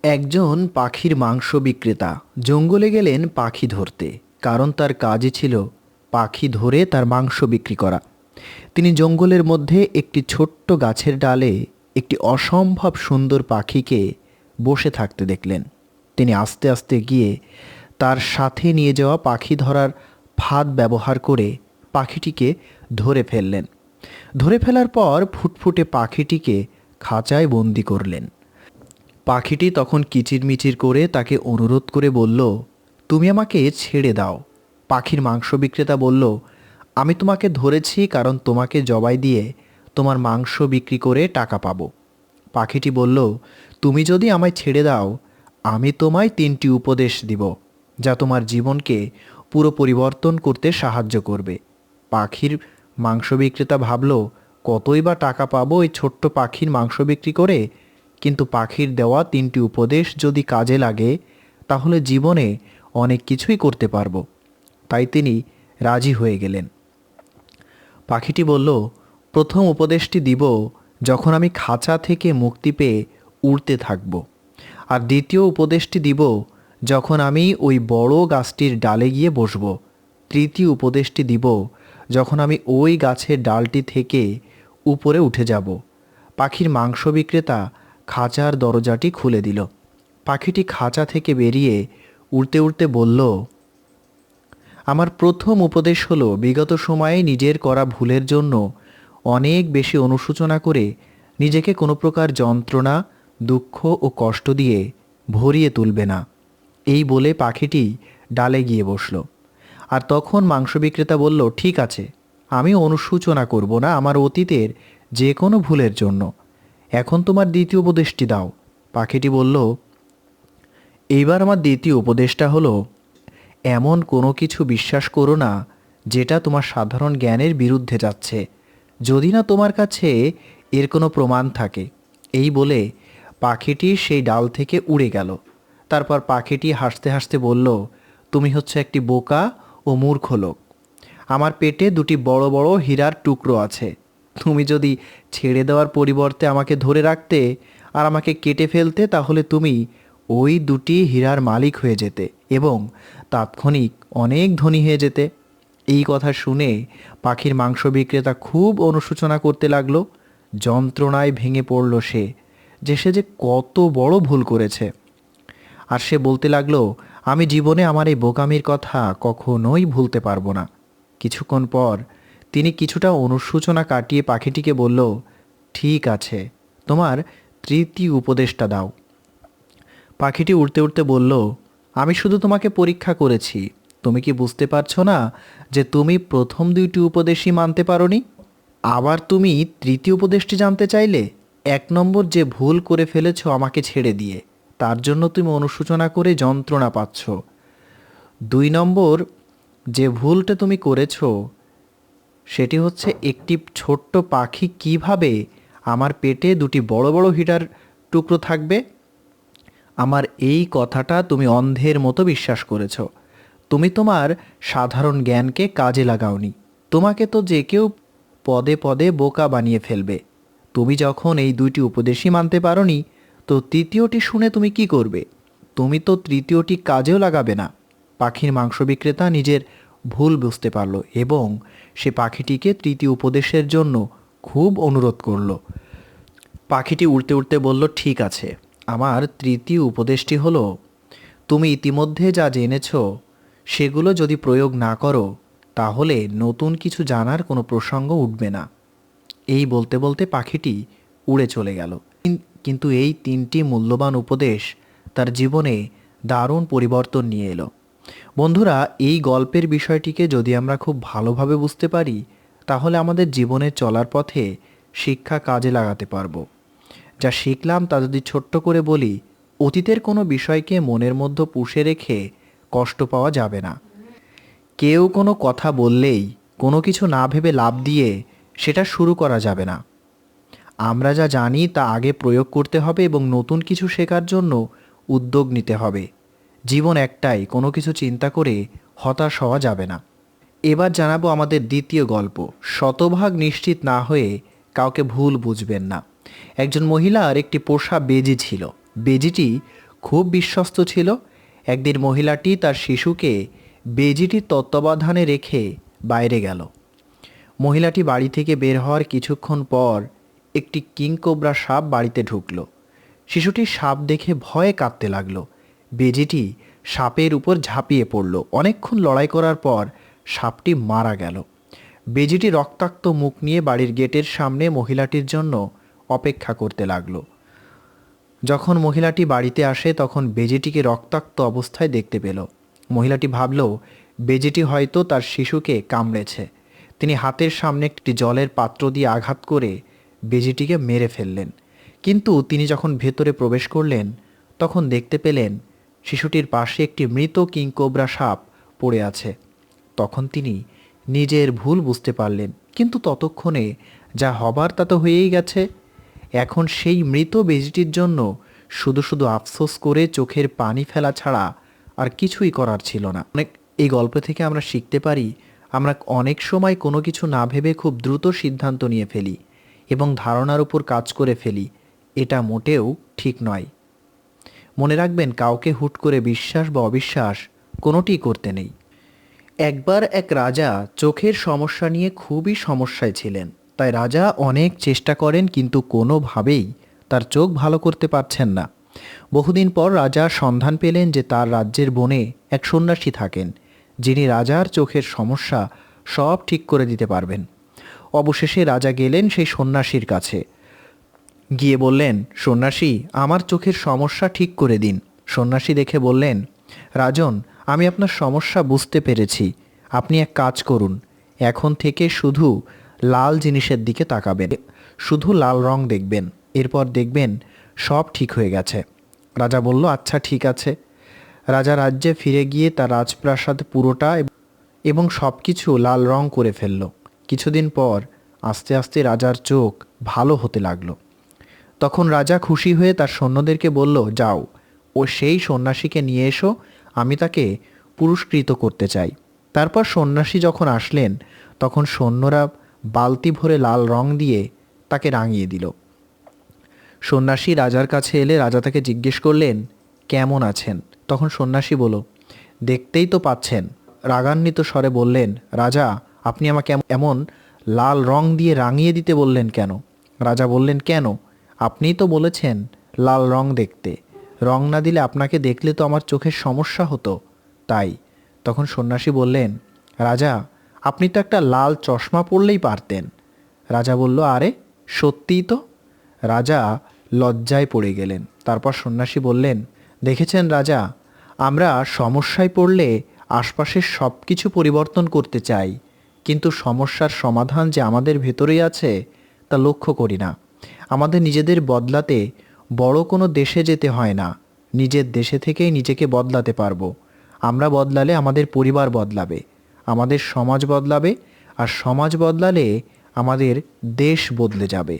একজন পাখির মাংস বিক্রেতা জঙ্গলে গেলেন পাখি ধরতে, কারণ তার কাজই ছিল পাখি ধরে তার মাংস বিক্রি করা। তিনি জঙ্গলের মধ্যে একটি ছোট্ট গাছের ডালে একটি অসম্ভব সুন্দর পাখিকে বসে থাকতে দেখলেন। তিনি আস্তে আস্তে গিয়ে তার সাথে নিয়ে যাওয়া পাখি ধরার ফাঁদ ব্যবহার করে পাখিটিকে ধরে ফেললেন। ধরে ফেলার পর ফুটফুটে পাখিটিকে খাঁচায় বন্দি করলেন। পাখিটি তখন কিচিরমিচির করে তাকে অনুরোধ করে বলল, তুমি আমাকে ছেড়ে দাও। পাখির মাংস বিক্রেতা বলল, আমি তোমাকে ধরেছি কারণ তোমাকে জবাই দিয়ে তোমার মাংস বিক্রি করে টাকা পাবো। পাখিটি বলল, তুমি যদি আমায় ছেড়ে দাও, আমি তোমায় 3টি উপদেশ দিব, যা তোমার জীবনকে পুরো পরিবর্তন করতে সাহায্য করবে। পাখির মাংস বিক্রেতা ভাবল, কতই বা টাকা পাবো এই ছোট্ট পাখির মাংস বিক্রি করে, কিন্তু পাখির দেওয়া 3টি উপদেশ যদি কাজে লাগে তাহলে জীবনে অনেক কিছুই করতে পারবো। তাই তিনি রাজি হয়ে গেলেন। পাখিটি বলল, প্রথম উপদেশটি দিব যখন আমি খাঁচা থেকে মুক্তি পেয়ে উড়তে থাকব, আর দ্বিতীয় উপদেশটি দিব যখন আমি ওই বড় গাছটির ডালে গিয়ে বসব। তৃতীয় উপদেশটি দিব যখন আমি ওই গাছের ডালটি থেকে উপরে উঠে যাব। পাখির মাংস বিক্রেতা খাঁচার দরজাটি খুলে দিল। পাখিটি খাঁচা থেকে বেরিয়ে উড়তে উড়তে বলল, আমার প্রথম উপদেশ হলো বিগত সময়ে নিজের করা ভুলের জন্য অনেক বেশি অনুশোচনা করে নিজেকে কোনো প্রকার যন্ত্রণা, দুঃখ ও কষ্ট দিয়ে ভরিয়ে তুলবে না। এই বলে পাখিটি ডালে গিয়ে বসল। আর তখন মাংস বিক্রেতা বলল, ঠিক আছে, আমি অনুশোচনা করব না আমার অতীতের যে কোনো ভুলের জন্য। এখন তোমার দ্বিতীয় উপদেশটি দাও। পাখিটি বলল, এইবার আমার দ্বিতীয় উপদেশটা হলো, এমন কোনো কিছু বিশ্বাস করো না যেটা তোমার সাধারণ জ্ঞানের বিরুদ্ধে যাচ্ছে, যদি না তোমার কাছে এর কোনো প্রমাণ থাকে। এই বলে পাখিটি সেই ডাল থেকে উড়ে গেল। তারপর পাখিটি হাসতে হাসতে বলল, তুমি হচ্ছে একটি বোকা ও মূর্খ লোক। আমার পেটে 2টি বড় বড় হীরার টুকরো আছে। তুমি যদি ছেড়ে দেওয়ার পরিবর্তে আমাকে ধরে রাখতে আর আমাকে কেটে ফেলতে, তাহলে তুমি ওই 2টি হীরার মালিক হয়ে যেতে এবং তাৎক্ষণিক অনেক ধনী হয়ে যেতে। এই কথা শুনে পাখির মাংস বিক্রেতা খুব অনুশোচনা করতে লাগলো। যন্ত্রণায় ভেঙে পড়ল সে যে কত বড় ভুল করেছে। আর সে বলতে লাগলো, আমি জীবনে আমার এই বোকামির কথা কখনোই ভুলতে পারবো না। কিছুক্ষণ পর তিনি কিছুটা অনুশোচনা কাটিয়ে পাখিটিকে বলল, ঠিক আছে, তোমার তৃতীয় উপদেশটা দাও। পাখিটি উড়তে উড়তে বলল, আমি শুধু তোমাকে পরীক্ষা করেছি। তুমি কি বুঝতে পারছো না যে তুমি প্রথম 2টি উপদেশই মানতে পারোনি? আবার তুমি তৃতীয় উপদেশটি জানতে চাইলে? 1 নম্বর যে ভুল করে ফেলেছো আমাকে ছেড়ে দিয়ে, তার জন্য তুমি অনুশোচনা করে যন্ত্রণা পাচ্ছ। 2 নম্বর যে ভুলটা তুমি করেছো সেটি হচ্ছে একটি ছোট্ট পাখি কিভাবে আমার পেটে 2টি বড় বড় হীরার টুকরো থাকবে। আমার এই কথাটা তুমি অন্ধের মতো বিশ্বাস করেছ। তুমি তোমার সাধারণ জ্ঞানকে কাজে লাগাওনি। তোমাকে তো যে কেউ পদে পদে বোকা বানিয়ে ফেলবে। তুমি যখন এই 2টি উপদেশই মানতে পারোনি, তো তৃতীয়টি শুনে তুমি কি করবে? তুমি তো তৃতীয়টি কাজেও লাগাবে না। পাখির মাংস বিক্রেতা নিজের ভুল বুঝতে পারল এবং সে পাখিটিকে তৃতীয় উপদেশের জন্য খুব অনুরোধ করল। পাখিটি উড়তে উড়তে বলল, ঠিক আছে, আমার তৃতীয় উপদেশটি হলো, তুমি ইতিমধ্যে যা জেনেছ সেগুলো যদি প্রয়োগ না করো তাহলে নতুন কিছু জানার কোনো প্রসঙ্গ উঠবে না। এই বলতে বলতে পাখিটি উড়ে চলে গেল। কিন্তু এই 3টি মূল্যবান উপদেশ তার জীবনে দারুণ পরিবর্তন নিয়ে এলো। বন্ধুরা, এই গল্পের বিষয়টিকে যদি আমরা খুব ভালোভাবে বুঝতে পারি, তাহলে আমাদের জীবনের চলার পথে শিক্ষা কাজে লাগাতে পারবো। যা শিখলাম তা যদি ছোট্ট করে বলি, অতীতের কোনো বিষয়কে মনের মধ্যে পুষে রেখে কষ্ট পাওয়া যাবে না। কেউ কোনো কথা বললেই কোনো কিছু না ভেবে লাফ দিয়ে সেটা শুরু করা যাবে না। আমরা যা জানি তা আগে প্রয়োগ করতে হবে এবং নতুন কিছু শেখার জন্য উদ্যোগ নিতে হবে। জীবন একটাই, কোনো কিছু চিন্তা করে হতাশ হওয়া যাবে না। এবার জানাবো আমাদের দ্বিতীয় গল্প। শতভাগ নিশ্চিত না হয়ে কাউকে ভুল বুঝবেন না। একজন মহিলার একটি পোষা বেজি ছিল। বেজিটি খুব বিশ্বস্ত ছিল। একদিন মহিলাটি তার শিশুকে বেজিটির তত্ত্বাবধানে রেখে বাইরে গেল। মহিলাটি বাড়ি থেকে বের হওয়ার কিছুক্ষণ পর একটি কিংকোবরা সাপ বাড়িতে ঢুকল। শিশুটি সাপ দেখে ভয়ে কাঁদতে লাগলো। বেজিটি সাপের উপর ঝাঁপিয়ে পড়ল। অনেকক্ষণ লড়াই করার পর সাপটি মারা গেল। বেজিটি রক্তাক্ত মুখ নিয়ে বাড়ির গেটের সামনে মহিলাটির জন্য অপেক্ষা করতে লাগলো। যখন মহিলাটি বাড়িতে আসে তখন বেজিটিকে রক্তাক্ত অবস্থায় দেখতে পেল। মহিলাটি ভাবল বেজিটি হয়তো তার শিশুকে কামড়েছে। তিনি হাতের সামনে একটি জলের পাত্র দিয়ে আঘাত করে বেজিটিকে মেরে ফেললেন। কিন্তু তিনি যখন ভেতরে প্রবেশ করলেন তখন দেখতে পেলেন শিশুটির পাশে একটি মৃত কিংকোবরা সাপ পড়ে আছে। তখন তিনি নিজের ভুল বুঝতে পারলেন, কিন্তু ততক্ষণে যা হবার তা তো হয়েই গেছে। এখন সেই মৃত বেজিটির জন্য শুধু শুধু আফসোস করে চোখের পানি ফেলা ছাড়া আর কিছুই করার ছিল না। এই গল্প থেকে আমরা শিখতে পারি, আমরা অনেক সময় কোনো কিছু না ভেবে খুব দ্রুত সিদ্ধান্ত নিয়ে ফেলি এবং ধারণার উপর কাজ করে ফেলি। এটা মোটেও ঠিক নয়। মনে রাখবেন, কাউকে হুট করে বিশ্বাস বা অবিশ্বাস কোনোটি করতে নেই। একবার এক রাজা চোখের সমস্যা নিয়ে খুবই সমস্যায় ছিলেন। তাই রাজা অনেক চেষ্টা করেন, কিন্তু কোনোভাবেই তার চোখ ভালো করতে পারছেন না। বহুদিন পর রাজা সন্ধান পেলেন যে তার রাজ্যের বনে এক সন্ন্যাসী থাকেন, যিনি রাজার চোখের সমস্যা সব ঠিক করে দিতে পারবেন। অবশেষে রাজা গেলেন সেই সন্ন্যাসীর কাছে। গিয়ে বললেন, সন্ন্যাসী, আমার চোখের সমস্যা ঠিক করে দিন। সন্ন্যাসী দেখে বললেন, রাজন, আমি আপনার সমস্যা বুঝতে পেরেছি। আপনি এক কাজ করুন, এখন থেকে শুধু লাল জিনিসের দিকে তাকাবেন, শুধু লাল রং দেখবেন, এরপর দেখবেন সব ঠিক হয়ে গেছে। রাজা বলল, আচ্ছা ঠিক আছে। রাজা রাজ্যে ফিরে গিয়ে তার রাজপ্রাসাদ পুরোটা এবং সব কিছু লাল রং করে ফেলল। কিছুদিন পর আস্তে আস্তে রাজার চোখ ভালো হতে লাগলো। তখন রাজা খুশি হয়ে তার সৈন্যদেরকে বলল, যাও ও সেই সন্ন্যাসীকে নিয়ে এসো, আমি তাকে পুরস্কৃত করতে চাই। তারপর সন্ন্যাসী যখন আসলেন তখন সৈন্যরা বালতি ভরে লাল রং দিয়ে তাকে রাঙিয়ে দিল। সন্ন্যাসী রাজার কাছে এলে রাজা তাকে জিজ্ঞেস করলেন, কেমন আছেন? তখন সন্ন্যাসী বলল, দেখতেই তো পাচ্ছেন। রাগান্বিত স্বরে বললেন, রাজা, আপনি আমাকে এমন লাল রং দিয়ে রাঙিয়ে দিতে বললেন কেন? রাজা বললেন, কেন? আপনিই তো বলেছেন লাল রং দেখতে। রং না দিলে আপনাকে দেখলে তো আমার চোখের সমস্যা হতো, তাই। তখন সন্ন্যাসী বললেন, রাজা, আপনি তো একটা লাল চশমা পরলেই পারতেন। রাজা বলল, আরে সত্যিই তো। রাজা লজ্জায় পড়ে গেলেন। তারপর সন্ন্যাসী বললেন, দেখেছেন রাজা, আমরা সমস্যায় পড়লে আশপাশের সব কিছু পরিবর্তন করতে চাই, কিন্তু সমস্যার সমাধান যে আমাদের ভেতরেই আছে তা লক্ষ্য করি না। আমাদের নিজেদের বদলাতে বড় কোনো দেশে যেতে হয় না, নিজের দেশে থেকেই নিজেকে বদলাতে পারবো। আমরা বদলালে আমাদের পরিবার বদলাবে, আমাদের সমাজ বদলাবে, আর সমাজ বদলালে আমাদের দেশ বদলে যাবে।